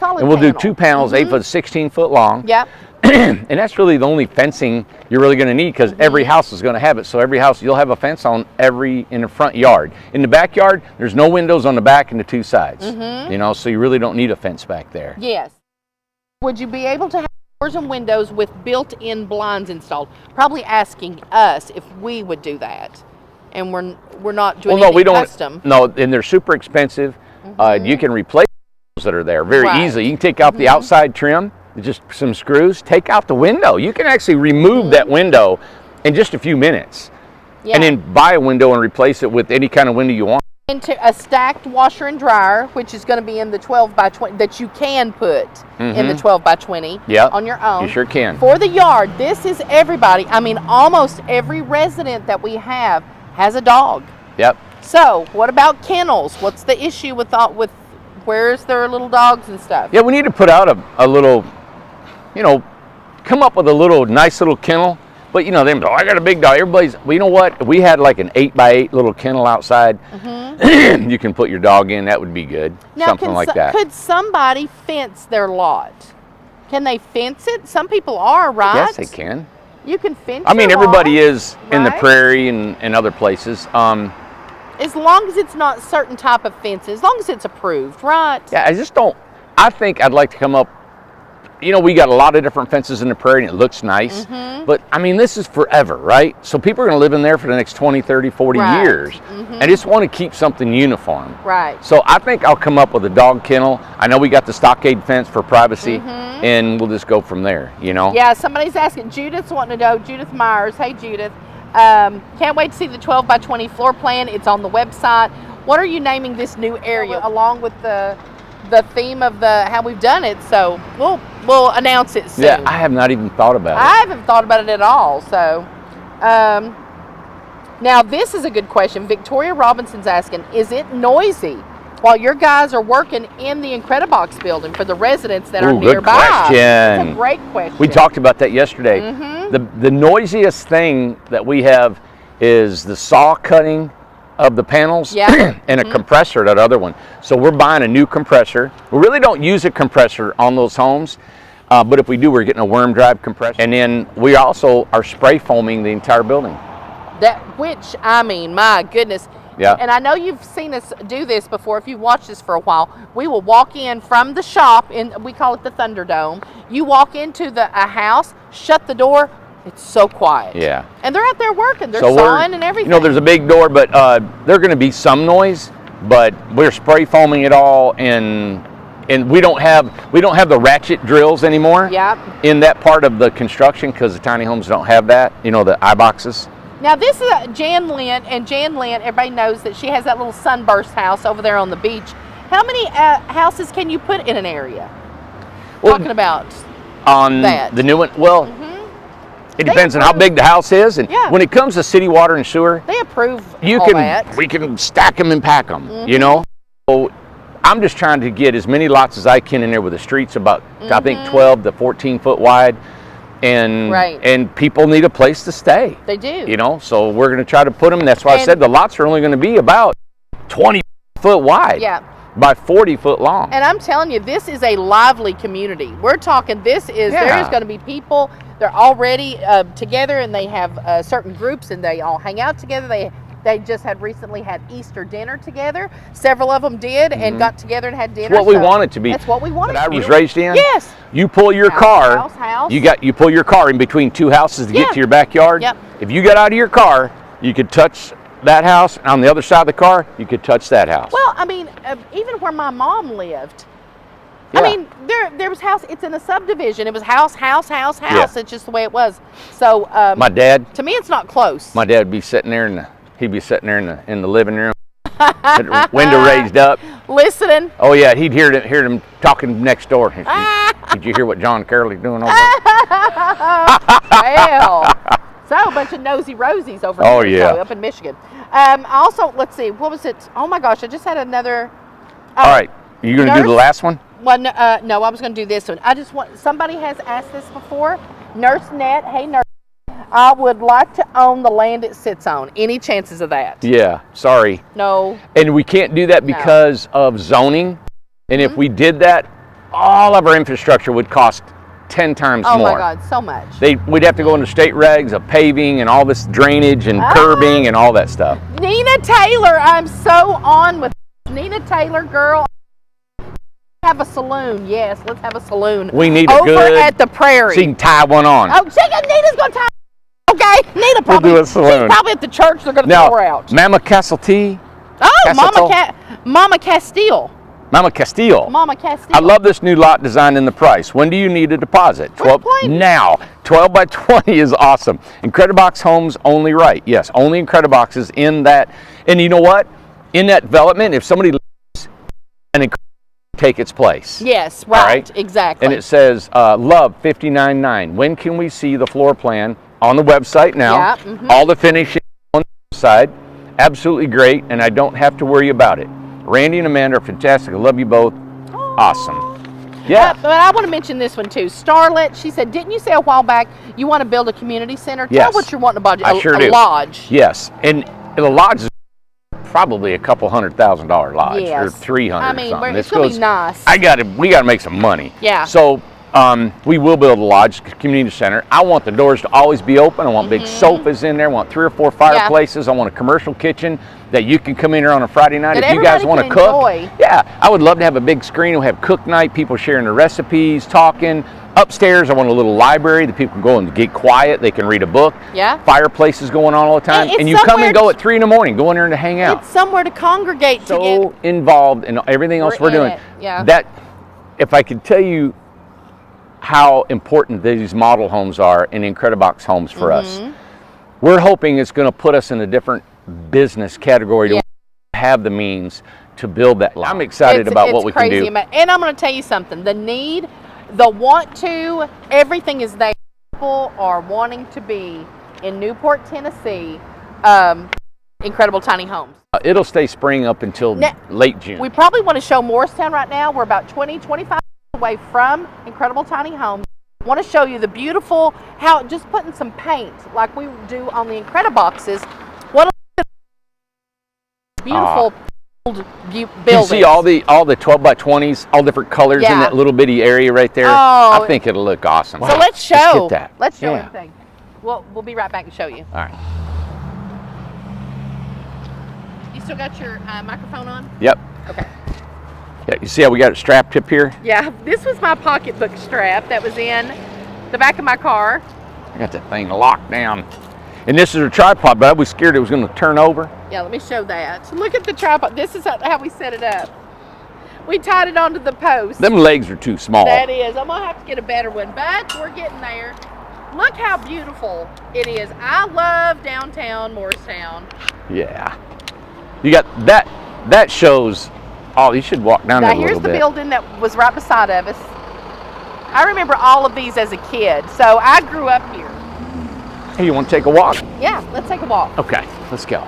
Solid And we'll do panel. 2 panels, 8 foot, 16 foot long. Yep. And that's really the only fencing you're really going to need because every house is going to have it. So every house, you'll have a fence in the front yard. In the backyard, there's no windows on the back and the 2 sides. You know, so you really don't need a fence back there. Yes. Would you be able to have doors and windows with built-in blinds installed? Probably asking us if we would do that, and we're not doing anything custom. No, and they're super expensive. You can replace those that are there very Right. easily. You can take out the outside trim, just some screws, take out the window. You can actually remove that window in just a few minutes. Yeah. And then buy a window and replace it with any kind of window you want. Into a stacked washer and dryer, which is going to be in the 12 by 20 that you can put in the 12 by 20 Yep. on your own. You sure can. For the yard, this is everybody. I mean, almost every resident that we have has a dog. Yep. So, what about kennels? What's the issue with where's their little dogs and stuff? Yeah, we need to put out a little, come up with a nice little kennel. But I got a big dog. Everybody's, well, you know what? We had like an 8 by 8 little kennel outside. You can put your dog in. That would be good. Now, Something like that. Could somebody fence their lot? Can they fence it? Some people are, right? Yes, they can. You can fence. I mean, your everybody lot, is in the right? prairie and other places. As long as it's not certain type of fence, as long as it's approved, right? Yeah, I think I'd like to come up. We got a lot of different fences in the prairie and it looks nice. But I mean, this is forever, right? So people are going to live in there for the next 20, 30, 40 Right. years. I just want to keep something uniform. Right. So I think I'll come up with a dog kennel. I know we got the stockade fence for privacy and we'll just go from there, Yeah, somebody's asking. Judith's wanting to know. Judith Myers. Hey, Judith. Can't wait to see the 12 by 20 floor plan. It's on the website. What are you naming this new area along with the theme of how we've done it? So we'll announce it soon. Yeah, I have not even thought about it. I haven't thought about it at all. So, now this is a good question. Victoria Robinson's asking, is it noisy while your guys are working in the Incredibox building for the residents that are Ooh, good nearby? question. That's a great question. We talked about that yesterday. The noisiest thing that we have is the saw cutting of the panels Yeah. and a compressor, that other one. So we're buying a new compressor. We really don't use a compressor on those homes, but if we do, we're getting a worm drive compressor. And then we also are spray foaming the entire building. Which, I mean, my goodness. Yeah. And I know you've seen us do this before. If you've watched this for a while, we will walk in from the shop, and we call it the Thunderdome. You walk into a house, shut the door. It's so quiet. Yeah. And they're out there working. They're So sawing and everything. You know, there's a big door, but there's going to be some noise. But we're spray foaming it all, and we don't have the ratchet drills anymore. Yep. In that part of the construction, because the tiny homes don't have that. You know, the eye boxes. Now this is Jan Lynn, and Jan Lynn, everybody knows that she has that little sunburst house over there on the beach. How many houses can you put in an area? Well, Talking about on that. the new one. Well, it depends on how big the house is, and Yeah. when it comes to city water and sewer, They approve we can stack them and pack them. You know, so I'm just trying to get as many lots as I can in there with the streets about I think 12 to 14 foot wide. And people need a place to stay. They do. You know, so we're going to try to put them. That's why I said the lots are only going to be about 20 foot wide. Yeah. By 40 foot long. And I'm telling you, this is a lively community. We're talking, there's going to be people, they're already together, and they have certain groups, and they all hang out together. They just recently had Easter dinner together. Several of them did and got together and had dinner. That's what we want it to be. That's what we want it that to be. I was raised in. Yes. You pull your car. House. You pull your car in between two houses to get to your backyard. Yep. If you got out of your car, you could touch that house. And on the other side of the car, you could touch that house. Well, I mean, even where my mom lived. Yeah. I mean, there was house. It's in a subdivision. It was house. Yeah. It's just the way it was. So my dad. To me, it's not close. My dad would be sitting there in the living room, window raised up, listening. Oh yeah, he'd hear them talking next door. Did you hear what John Carroll's doing over there? Well, so a bunch of nosy rosies over here, up in Michigan. Also, let's see, what was it? Oh my gosh, I just had another. All right, you gonna do the last one? Well, no, I was gonna do this one. Somebody has asked this before. Nurse Nat, hey Nurse. I would like to own the land it sits on. Any chances of that? Yeah, sorry. No. And we can't do that because of zoning. And if we did that, all of our infrastructure would cost 10 times more. Oh my God, so much. We'd have to go into state regs of paving and all this drainage and curbing and all that stuff. Nina Taylor, I'm so on with Nina Taylor, girl. Have a saloon, yes. Let's have a saloon. We need over at the Prairie. So you can tie one on. Oh, Nina's gonna tie. Okay, Nina probably. We'll do a saloon. She's probably at the church. They're gonna throw her out. Mama Castile. Oh, Mama Castile. Mama Castile. Mama Castile. I love this new lot design and the price. When do you need a deposit? 12 now. 12 by 20 is awesome. Incredibox Homes only right. Yes, only Incrediboxes in that. And you know what? In that development, if somebody leaves, an take its place. Yes, right. Exactly. And it says love 59.9. When can we see the floor plan on the website now? Yeah. All the finishing on the side. Absolutely great, and I don't have to worry about it. Randy and Amanda are fantastic. I love you both. Awesome. Yeah. But I want to mention this one too. Starlet, she said, didn't you say a while back you want to build a community center? Yes. Tell what you're wanting to budget. I sure do. A lodge. Yes. And the lodge is probably a couple $100,000 lodge, yes. or 300. I mean, or something. it's gonna be nice. We gotta make some money. Yeah. So we will build a lodge, community center. I want the doors to always be open. I want big sofas in there. I want 3 or 4 fireplaces. I want a commercial kitchen that you can come in here on a Friday night that if you guys want to cook. Enjoy. Yeah, I would love to have a big screen. We'll have cook night, people sharing their recipes, talking. Upstairs, I want a little library that people can go and get quiet. They can read a book. Yeah. Fireplaces going on all the time. And you come and go at 3 in the morning. Go in there to hang out. It's somewhere to congregate. So involved in everything else we're doing. Yeah. That, if I could tell you how important these model homes are in Incredibox Homes for us, we're hoping it's going to put us in a different business category to have the means to build that. I'm excited about what we can do. And I'm going to tell you something. The need, the want to, everything is there. People are wanting to be in Newport, Tennessee, incredible tiny homes. It'll stay spring up until late June. We probably want to show Morristown right now. We're about 25 away from incredible tiny homes. I want to show you the beautiful, how just putting some paint like we do on the Incrediboxes. What beautiful buildings. You can see all the 12 by 20s, all different colors in that little bitty area right there. Oh. I think it'll look awesome. So let's show. Let's get that. Let's show everything. We'll be right back and show you. All right. You still got your microphone on? Yep. Okay. Yeah, you see how we got it strapped up here? Yeah, this was my pocketbook strap that was in the back of my car. I got that thing locked down. And this is a tripod, but I was scared it was going to turn over. Yeah, let me show that. Look at the tripod. This is how we set it up. We tied it onto the post. Them legs are too small. That is. I'm going to have to get a better one, but we're getting there. Look how beautiful it is. I love downtown Morristown. Yeah. You got that. That shows. Oh, you should walk down there a little bit. Now here's the building that was right beside of us. I remember all of these as a kid, so I grew up here. Hey, you want to take a walk? Yeah, let's take a walk. Okay, let's go.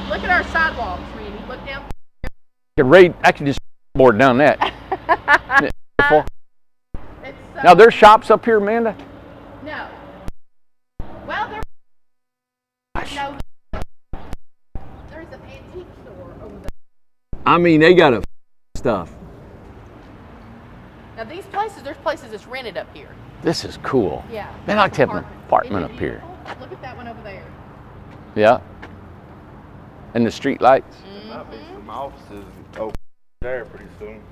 Look at our sidewalks, Randy. Look down. I could just board down that. It's Now there's shops up here, Amanda? No. Well, there's an antique store over there. I mean, they got stuff. Now these places, there's places that's rented up here. This is cool. Yeah. They like to have an apartment Isn't it up here. beautiful? Look at that one over there. Yeah. And the street lights. There might be some offices open there pretty soon.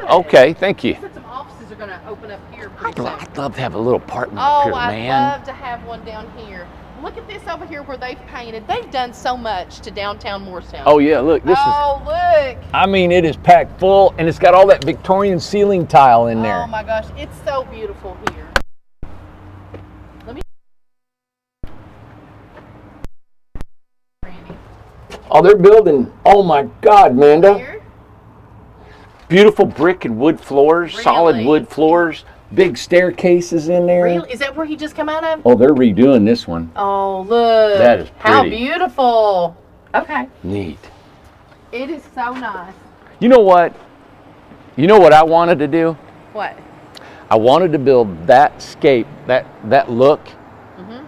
Okay, thank you. Some offices are going to open up here pretty soon. I'd love to have a little apartment up here, I'd man. love to have one down here. Look at this over here where they've painted. They've done so much to downtown Morristown. Oh yeah, look, this is. Look. I mean, it is packed full, and it's got all that Victorian ceiling tile in there. Oh my gosh, it's so beautiful here. Let me. Randy. Oh, they're building. Oh my God, Amanda. Here? Beautiful brick and wood floors, solid Really? wood floors, big staircases in there. Really? Is that where he just come out of? Oh, they're redoing this one. Oh, look. That is How pretty. beautiful. Okay. Neat. It is so nice. You know what? You know what I wanted to do? What? I wanted to build that scape, that look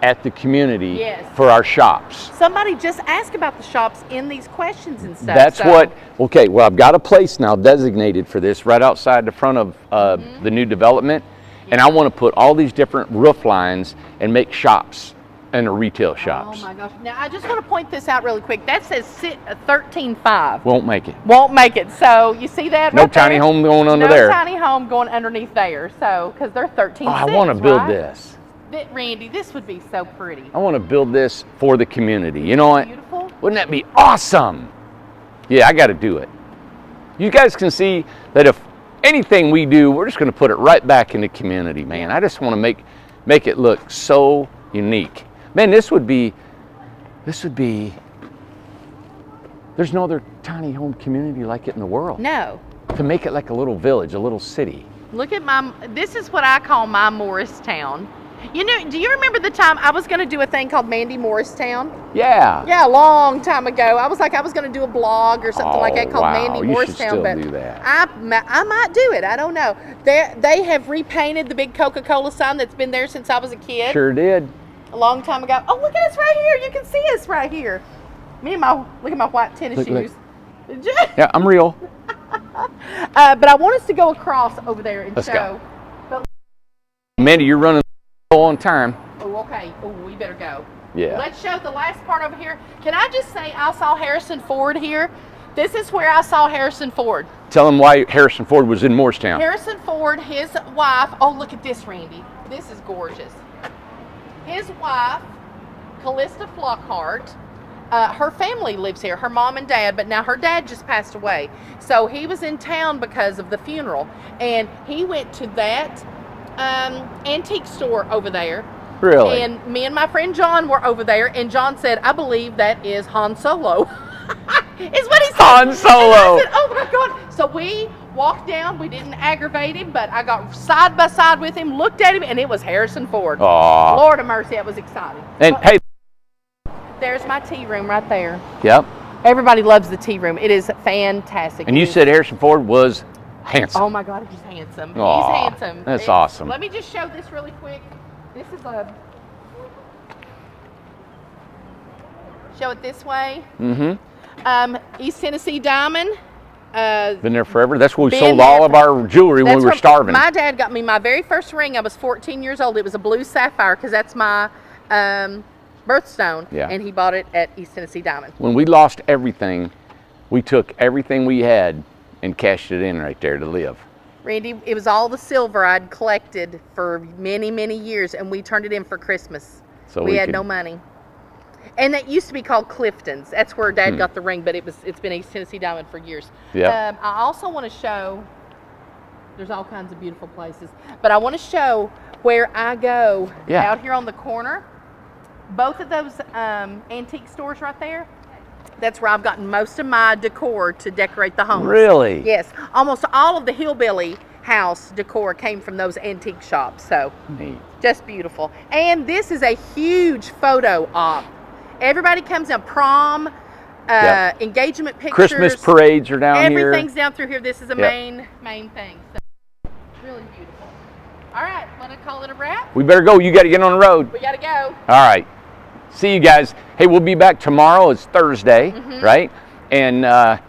at the community Yes. for our shops. Somebody just asked about the shops in these questions and stuff. That's so- what, okay, well, I've got a place now designated for this right outside the front of the new development. And I want to put all these different roof lines and make shops and retail shops. Oh my gosh. Now, I just want to point this out really quick. That says 13.5. Won't make it. Won't make it. So, you see that? No right tiny there? home going under no there. No tiny home going underneath there. So, because they're 13.6. Oh, I want to build right? this. Randy, this would be so pretty. I want to build this for the community. You know what? Beautiful. Wouldn't that be awesome? Yeah, I got to do it. You guys can see that if anything we do, we're just going to put it right back in the community, man. I just want to make it look so unique. Man, this would be, there's no other tiny home community like it in the world. No. To make it like a little village, a little city. Look at this is what I call my Morristown. You know, do you remember the time I was going to do a thing called Mandy Morristown? Yeah. Yeah, a long time ago. I was going to do a blog or something like that called wow. Mandy You Morristown. should still but do that. I might do it. I don't know. They have repainted the big Coca-Cola sign that's been there since I was a kid. Sure did. A long time ago. Oh, look at us right here. You can see us right here. Look at my white tennis shoes. Yeah, I'm real. But I want us to go across over there and Let's show. go. Mandy, you're running on time. Oh, okay. Oh, we better go. Yeah. Let's show the last part over here. Can I just say I saw Harrison Ford here? This is where I saw Harrison Ford. Tell them why Harrison Ford was in Morristown. Harrison Ford, his wife. Oh, look at this, Randy. This is gorgeous. His wife, Callista Flockhart, her family lives here, her mom and dad, but now her dad just passed away. So he was in town because of the funeral, and he went to that antique store over there. Really? And me and my friend John were over there, and John said, I believe that is Han Solo. Is what he said. Han Solo. And I said, oh my God. So we walked down. We didn't aggravate him, but I got side by side with him, looked at him, and it was Harrison Ford. Aw. Lord of mercy, that was exciting. And hey. There's my tea room right there. Yep. Everybody loves the tea room. It is fantastic. And you said Harrison Ford was handsome. Oh my God, he's handsome. Aw, He's handsome. that's awesome. Let me just show this really quick. This is a, show it this way. East Tennessee Diamond. Been there forever. That's where we Been sold there all of for- our jewelry when we were where starving. My dad got me my very first ring. I was 14 years old. It was a blue sapphire because that's my birthstone. Yeah. And he bought it at East Tennessee Diamond. When we lost everything, we took everything we had and cashed it in right there to live. Randy, it was all the silver I'd collected for many, many years, and we turned it in for Christmas. So we had could- no money. And that used to be called Clifton's. That's where Dad got the ring, but it's been East Tennessee Diamond for years. Yeah. I also want to show, there's all kinds of beautiful places, but I want to show where I go out here on the corner. Both of those antique stores right there, that's where I've gotten most of my decor to decorate the homes. Really? Yes. Almost all of the hillbilly house decor came from those antique shops. So Neat. just beautiful. And this is a huge photo op. Everybody comes in, prom, engagement pictures. Christmas parades are down here. Everything's down through here. This is a main thing. So really beautiful. All right, want to call it a wrap? We better go. You got to get on the road. We got to go. All right. See you guys. Hey, we'll be back tomorrow. It's Thursday, right? And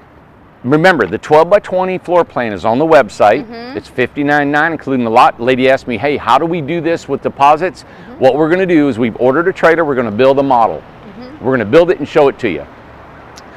remember, the 12 by 20 floor plan is on the website. It's $59.9, including the lot. The lady asked me, hey, how do we do this with deposits? What we're going to do is we've ordered a trailer. We're going to build a model. We're going to build it and show it to you.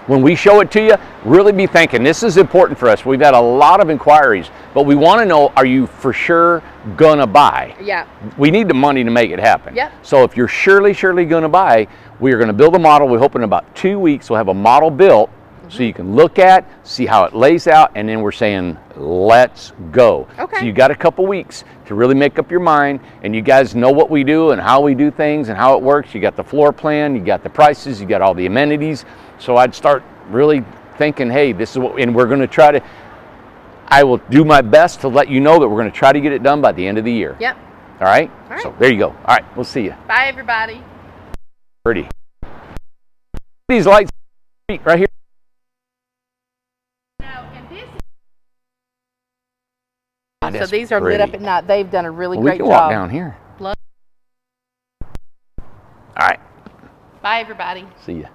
When we show it to you, really be thinking, this is important for us. We've had a lot of inquiries, but we want to know, are you for sure going to buy? Yeah. We need the money to make it happen. Yep. So if you're surely going to buy, we are going to build a model. We hope in about 2 weeks we'll have a model built so you can look at, see how it lays out, and then we're saying, let's go. Okay. So you got a couple weeks to really make up your mind, and you guys know what we do and how we do things and how it works. You got the floor plan, you got the prices, you got all the amenities. So I'd start really thinking, hey, this is what, and we're going to try to, I will do my best to let you know that we're going to try to get it done by the end of the year. Yep. All right? All right. So there you go. All right, we'll see you. Bye, everybody. Pretty. These lights right here. So these are lit up at night. They've done a really great We can job. walk down here. Love- All right. Bye, everybody. See ya.